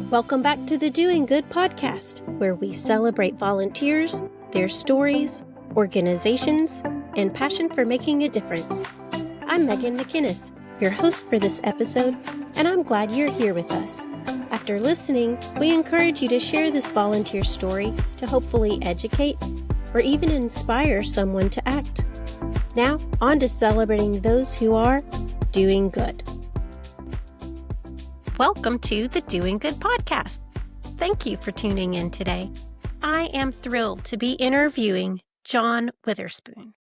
Welcome back to the Doing Good podcast, where we celebrate volunteers, their stories, organizations, and passion for making a difference. I'm Megan McInnis, your host for this episode, and I'm glad you're here with us. After listening, we encourage you to share this volunteer story to hopefully educate or even inspire someone to act. Now, on to celebrating those who are doing good. Welcome to the Doing Good podcast. Thank you for tuning in today. I am thrilled to be interviewing John Witherspoon.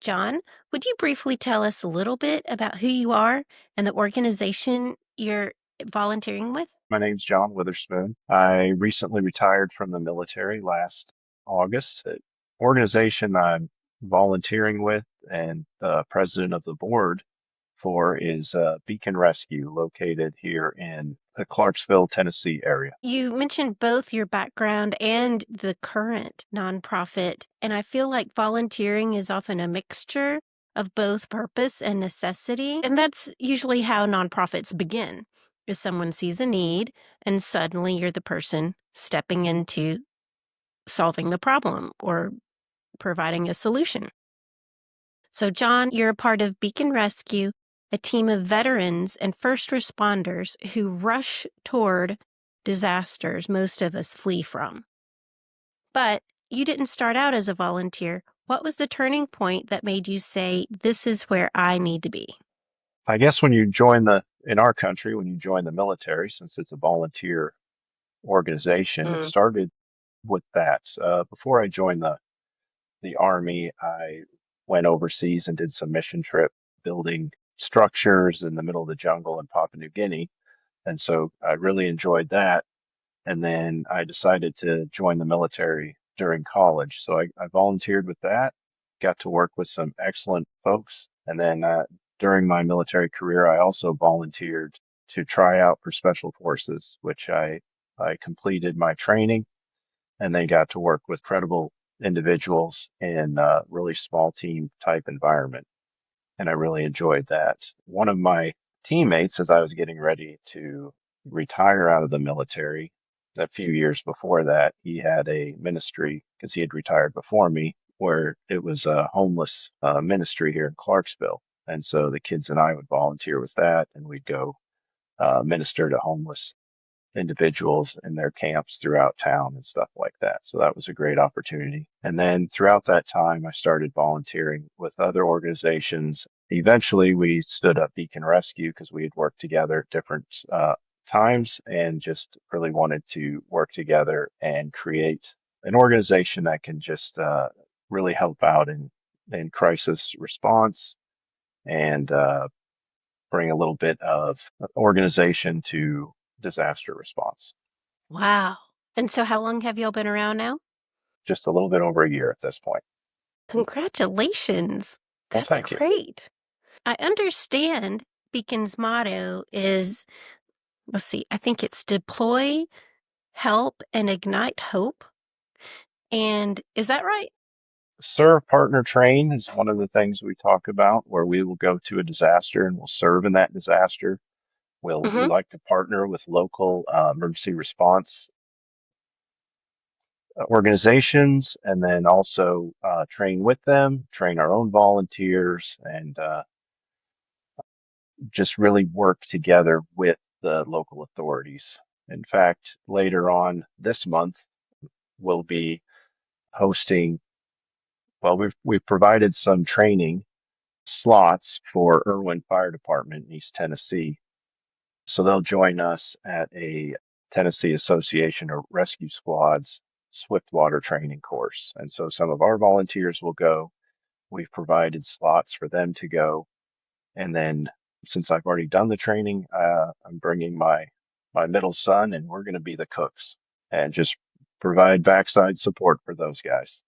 John, would you briefly tell us a little bit about who you are and the organization you're volunteering with? My name's John Witherspoon. I recently retired from the military last August. The organization I'm volunteering with and the president of the board for is Beacon Rescue, located here in the Clarksville, Tennessee area. You mentioned both your background and the current nonprofit, and I feel like volunteering is often a mixture of both purpose and necessity. And that's usually how nonprofits begin, is someone sees a need and suddenly you're the person stepping into solving the problem or providing a solution. So, John, you're a part of Beacon Rescue, a team of veterans and first responders who rush toward disasters most of us flee from. But you didn't start out as a volunteer. What was the turning point that made you say, this is where I need to be? I guess in our country, when you join the military, since it's a volunteer organization, it started with that. Before I joined the Army, I went overseas and did some mission trip building structures in the middle of the jungle in Papua New Guinea. And so I really enjoyed that. And then I decided to join the military during college. So I volunteered with that, got to work with some excellent folks. And then during my military career, I also volunteered to try out for Special Forces, which I completed my training and then got to work with credible individuals in a really small team type environment. And I really enjoyed that. One of my teammates, as I was getting ready to retire out of the military, a few years before that, he had a ministry because he had retired before me, where it was a homeless ministry here in Clarksville. And so the kids and I would volunteer with that, and we'd go minister to homeless individuals in their camps throughout town and stuff like that. So that was a great opportunity. And then throughout that time, I started volunteering with other organizations. Eventually, we stood up Beacon Rescue because we had worked together at different times and just really wanted to work together and create an organization that can just really help out in crisis response and bring a little bit of organization to disaster response. Wow. And so how long have y'all been around now? Just a little bit over a year at this point. Congratulations. Well, That's thank you. great. I understand Beacon's motto is, let's see, I think it's deploy, help, and ignite hope. And is that right? Serve, partner, train is one of the things we talk about, where we will go to a disaster and we'll serve in that disaster. We Mm-hmm. like to partner with local emergency response organizations, and then also train with them, train our own volunteers, and just really work together with the local authorities. In fact, later on this month, we'll be hosting, well, we've provided some training slots for Irwin Fire Department in East Tennessee. So they'll join us at a Tennessee Association of Rescue Squads swiftwater training course. And so some of our volunteers will go. We've provided slots for them to go. And then since I've already done the training, I'm bringing my middle son, and we're going to be the cooks and just provide backside support for those guys.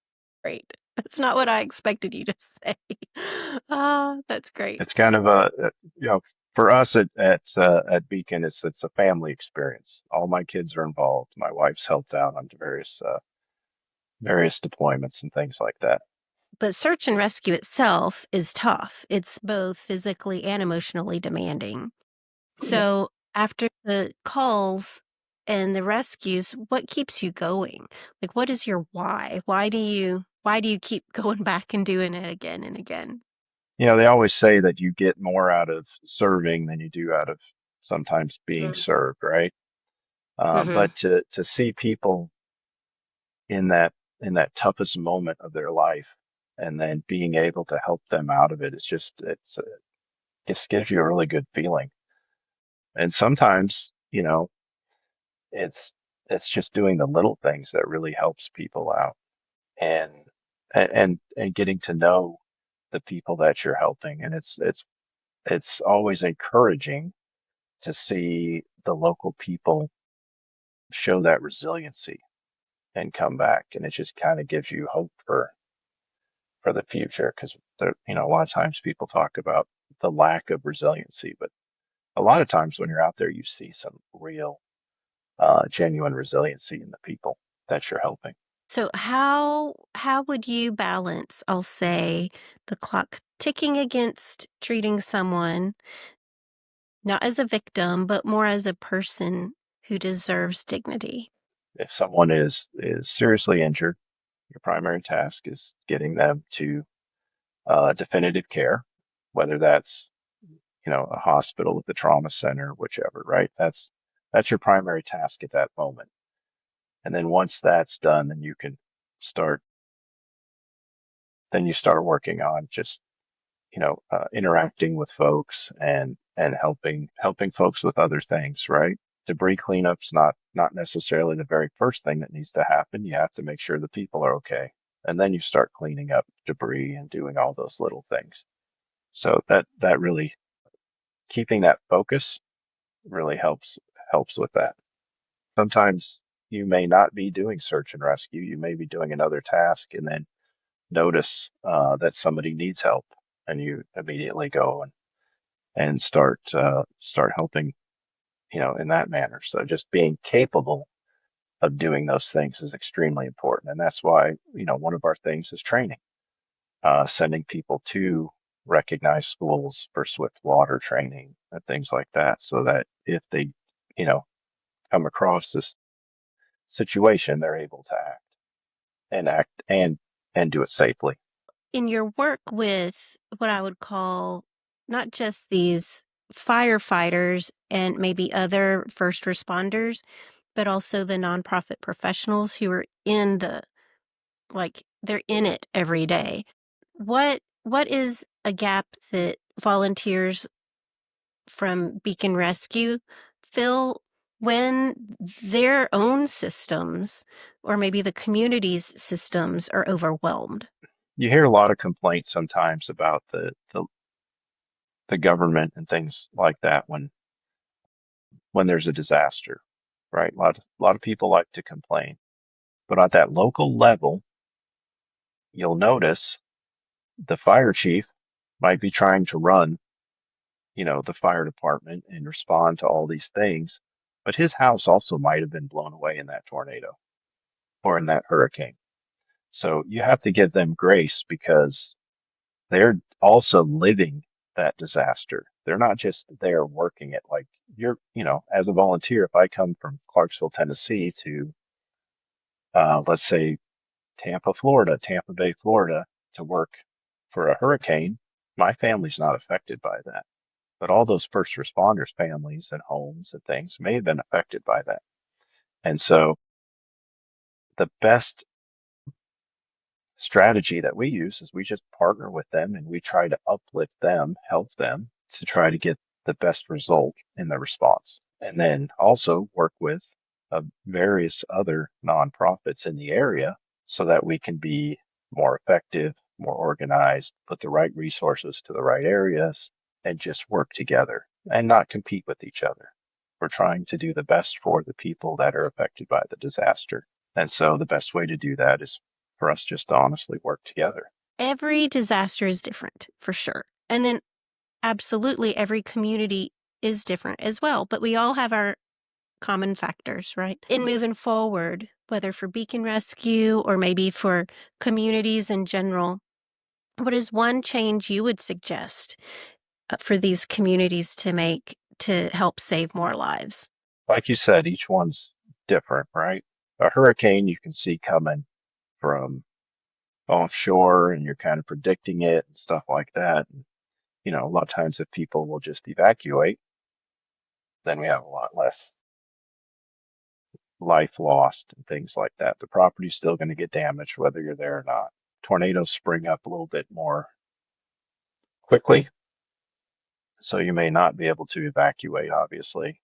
Great. That's not what I expected you to say. That's great. It's kind of for us at Beacon, it's a family experience. All my kids are involved. My wife's helped out on various deployments and things like that. But search and rescue itself is tough. It's both physically and emotionally demanding. Yeah. So after the calls and the rescues, what keeps you going? Like, what is your why? Why do you keep going back and doing it again and again? They always say that you get more out of serving than you do out of sometimes being served, right? Mm-hmm. But to see people in that toughest moment of their life, and then being able to help them out of it, it gives you a really good feeling. And sometimes, it's it's just doing the little things that really helps people out, and and getting to know the people that you're helping. And it's always encouraging to see the local people show that resiliency and come back. And it just kind of gives you hope for the future, because a lot of times people talk about the lack of resiliency, but a lot of times when you're out there, you see some real, genuine resiliency in the people that you're helping. So how would you balance, I'll say, the clock ticking against treating someone not as a victim, but more as a person who deserves dignity? If someone is seriously injured, your primary task is getting them to definitive care, whether that's a hospital with the trauma center, whichever, right? That's your primary task at that moment. And then once that's done, start then you start working on just interacting with folks, and helping folks with other things, right? Debris cleanup's not necessarily the very first thing that needs to happen. You have to make sure the people are okay, and then you start cleaning up debris and doing all those little things. So that really, keeping that focus really helps with that. Sometimes you may not be doing search and rescue. You may be doing another task, and then notice that somebody needs help, and you immediately go and start helping, in that manner. So just being capable of doing those things is extremely important, and that's why one of our things is training, sending people to recognized schools for swift water training and things like that, so that if they you know come across this situation, they're able to act and do it safely. In your work with what I would call not just these firefighters and maybe other first responders, but also the nonprofit professionals who are they're in it every day. What is a gap that volunteers from Beacon Rescue fill when their own systems or maybe the community's systems are overwhelmed? You hear a lot of complaints sometimes about the government and things like that when there's a disaster, right? A lot of people like to complain, but at that local level, you'll notice the fire chief might be trying to run, the fire department and respond to all these things, but his house also might have been blown away in that tornado or in that hurricane. So you have to give them grace, because they're also living that disaster. They're not just there working it. Like, as a volunteer, if I come from Clarksville, Tennessee to, let's say, Tampa Bay, Florida, to work for a hurricane, my family's not affected by that. But all those first responders' families and homes and things may have been affected by that. And so the best strategy that we use is we just partner with them, and we try to uplift them, help them to try to get the best result in the response. And then also work with various other nonprofits in the area, so that we can be more effective, more organized, put the right resources to the right areas, and just work together and not compete with each other. We're trying to do the best for the people that are affected by the disaster. And so the best way to do that is for us just to honestly work together. Every disaster is different, for sure. And then absolutely every community is different as well, but we all have our common factors, right? In moving forward, whether for Beacon Rescue or maybe for communities in general, what is one change you would suggest for these communities to make to help save more lives? like you said, each one's different, right? A hurricane you can see coming from offshore and you're kind of predicting it and stuff like that. And, a lot of times if people will just evacuate, then we have a lot less life lost and things like that. The property's still going to get damaged whether you're there or not. Tornadoes spring up a little bit more quickly, so you may not be able to evacuate, obviously,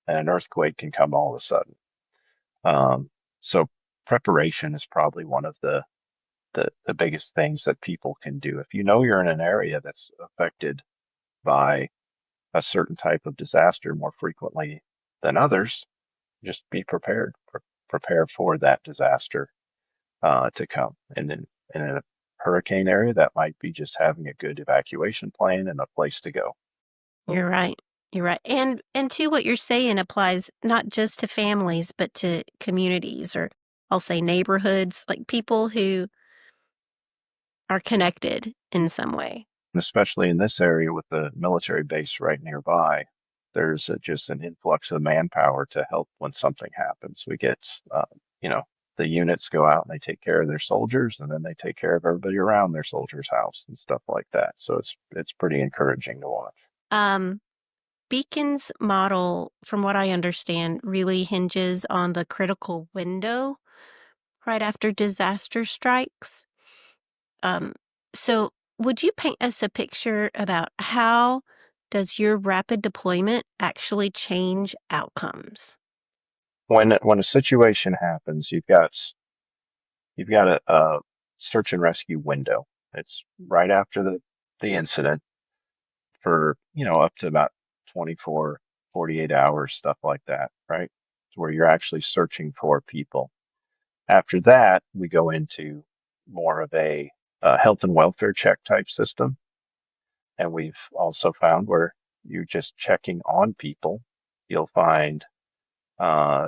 and an earthquake can come all of a sudden. Um, so preparation is probably one of the biggest things that people can do. If you know you're in an area that's affected by a certain type of disaster more frequently than others, just be prepared. Prepare for that disaster to come. And in a hurricane area, that might be just having a good evacuation plan and a place to go. You're right. You're right. And to what you're saying applies not just to families, but to communities or I'll say neighborhoods, like people who are connected in some way. And especially in this area with the military base right nearby, there's just an influx of manpower to help when something happens. We get, you know, the units go out and they take care of their soldiers, and then they take care of everybody around their soldiers' house and stuff like that. So it's pretty encouraging to watch. Um, Beacon's model, from what I understand, really hinges on the critical window right after disaster strikes. Um, so would you paint us a picture about how does your rapid deployment actually change outcomes? When a situation happens, you've got a search and rescue window. It's right after the incident for, up to about 24, 48 hours, stuff like that, right? Where you're actually searching for people. After that, we go into more of a health and welfare check type system. And we've also found where you're just checking on people, you'll find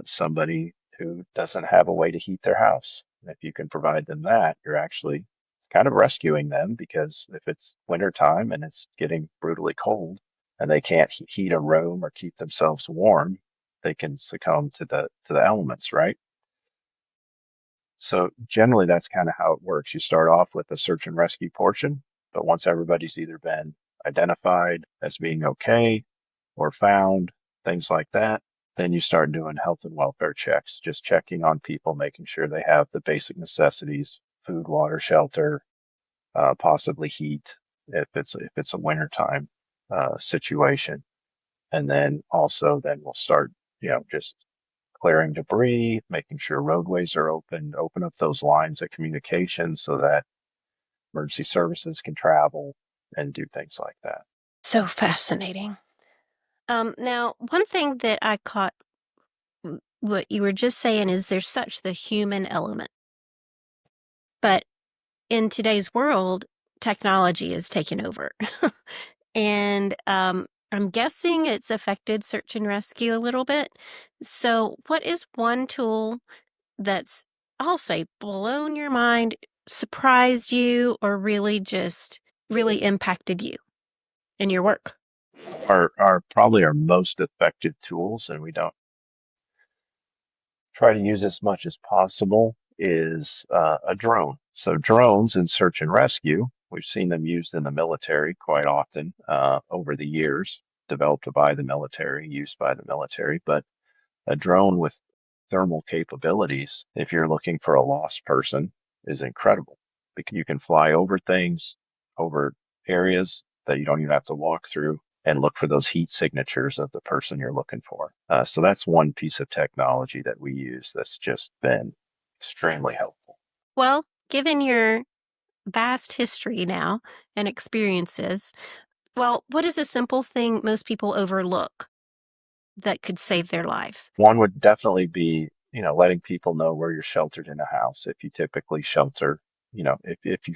somebody who doesn't have a way to heat their house. And if you can provide them that, you're actually kind of rescuing them because if it's winter time and it's getting brutally cold and they can't heat a room or keep themselves warm, they can succumb to the elements, right? So generally that's kind of how it works. You start off with the search and rescue portion, but once everybody's either been identified as being okay or found, things like that, then you start doing health and welfare checks, just checking on people, making sure they have the basic necessities, food, water, shelter, possibly heat if it's a wintertime situation. And then also then we'll start, just clearing debris, making sure roadways are open up those lines of communication so that emergency services can travel and do things like that. So fascinating. Now, one thing that I caught what you were just saying is there's such the human element. But in today's world, technology is taking over. And I'm guessing it's affected search and rescue a little bit. So, what is one tool that's, I'll say, blown your mind, surprised you, or really just really impacted you in your work? Are probably our most effective tools, and we don't try to use as much as possible, is a drone. So drones in search and rescue, we've seen them used in the military quite often over the years, developed by the military, used by the military. But a drone with thermal capabilities, if you're looking for a lost person, is incredible. Because you can fly over things, over areas that you don't even have to walk through and look for those heat signatures of the person you're looking for. So that's one piece of technology that we use that's just been extremely helpful. Well, given your vast history now and experiences, well, what is a simple thing most people overlook that could save their life? One would definitely be, letting people know where you're sheltered in a house. If you typically shelter, if you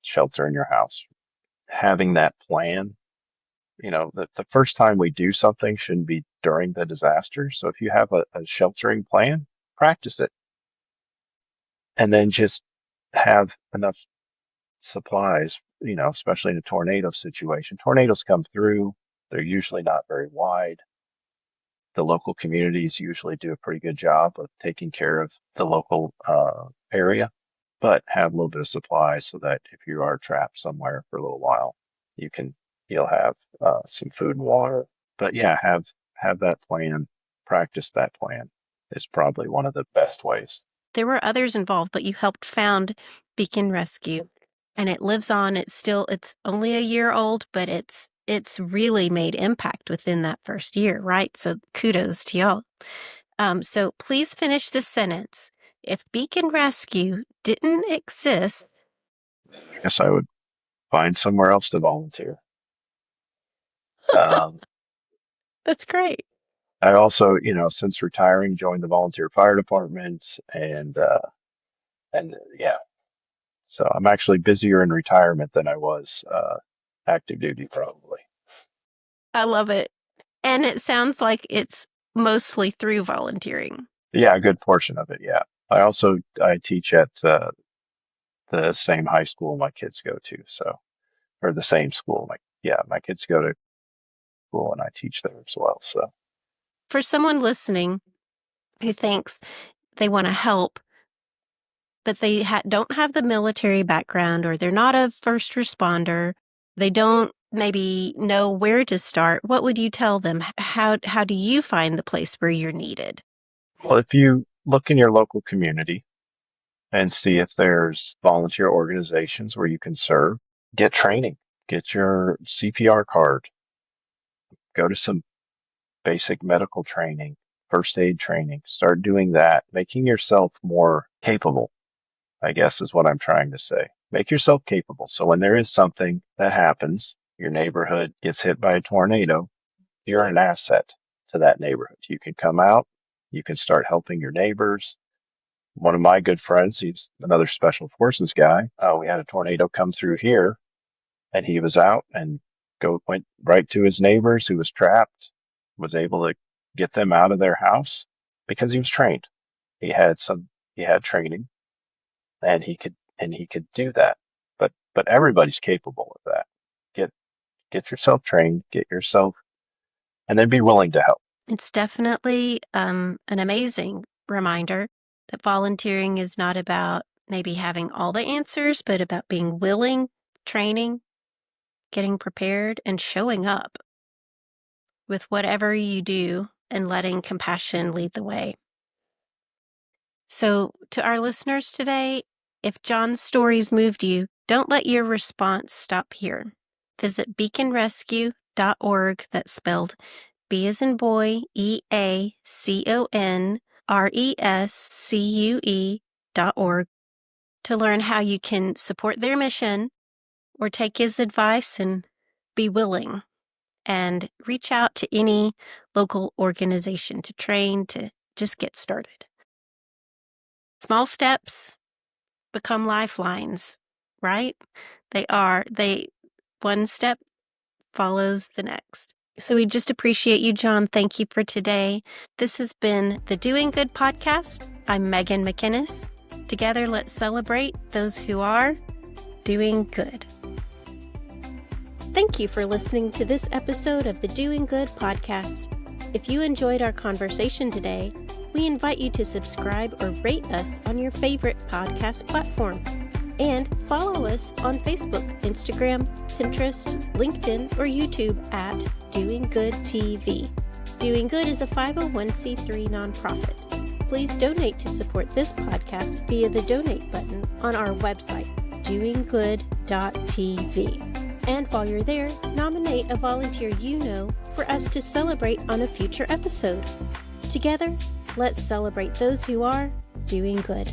shelter in your house, having that plan. The first time we do something shouldn't be during the disaster. So if you have a sheltering plan, practice it and then just have enough supplies, especially in a tornado situation. Tornadoes come through, they're usually not very wide. The local communities usually do a pretty good job of taking care of the local area, but have a little bit of supplies so that if you are trapped somewhere for a little while, you can you'll have some food and water. But yeah, have that plan, practice that plan is probably one of the best ways. There were others involved, but you helped found Beacon Rescue, and it lives on. It's only a year old, but it's really made impact within that first year, right? So kudos to y'all. So please finish this sentence. If Beacon Rescue didn't exist, I guess I would find somewhere else to volunteer. Um, that's great. I also, since retiring, joined the volunteer fire department, and yeah, so I'm actually busier in retirement than I was active duty, probably. I love it. And it sounds like it's mostly through volunteering. Yeah, a good portion of it. Yeah, I teach at the same high school my kids go to, so or the same school. My kids go to school and I teach there as well. So For someone listening who thinks they want to help, but they don't have the military background, or they're not a first responder, they don't maybe know where to start, what would you tell them? How do you find the place where you're needed? well, if you look in your local community and see if there's volunteer organizations where you can serve, get training, get your CPR card, go to some basic medical training, first aid training, start doing that, making yourself more capable, I guess is what I'm trying to say. Make yourself capable. So when there is something that happens, your neighborhood gets hit by a tornado, you're an asset to that neighborhood. You can come out, you can start helping your neighbors. One of my good friends, he's another special forces guy. We had a tornado come through here and he was out and went right to his neighbors who was trapped, was able to get them out of their house because he was trained. He had training and he could do that. But everybody's capable of that. Get get yourself trained, get yourself and then be willing to help. It's definitely an amazing reminder that volunteering is not about maybe having all the answers, but about being willing, training, getting prepared, and showing up with whatever you do and letting compassion lead the way. So, to our listeners today, if John's stories moved you, don't let your response stop here. Visit beaconrescue.org, that's spelled B as in boy, EACONRESCUE.org, to learn how you can support their mission or take his advice and be willing, and reach out to any local organization to train, to just get started. Small steps become lifelines, right? One step follows the next. So we just appreciate you, John. Thank you for today. This has been the Doing Good podcast. I'm Megan McInnis. Together, let's celebrate those who are doing good. Thank you for listening to this episode of the Doing Good podcast. If you enjoyed our conversation today, we invite you to subscribe or rate us on your favorite podcast platform. And follow us on Facebook, Instagram, Pinterest, LinkedIn, or YouTube at Doing Good TV. Doing Good is a 501c3 nonprofit. Please donate to support this podcast via the donate button on our website, doinggood.tv. And while you're there, nominate a volunteer you know for us to celebrate on a future episode. Together, let's celebrate those who are doing good.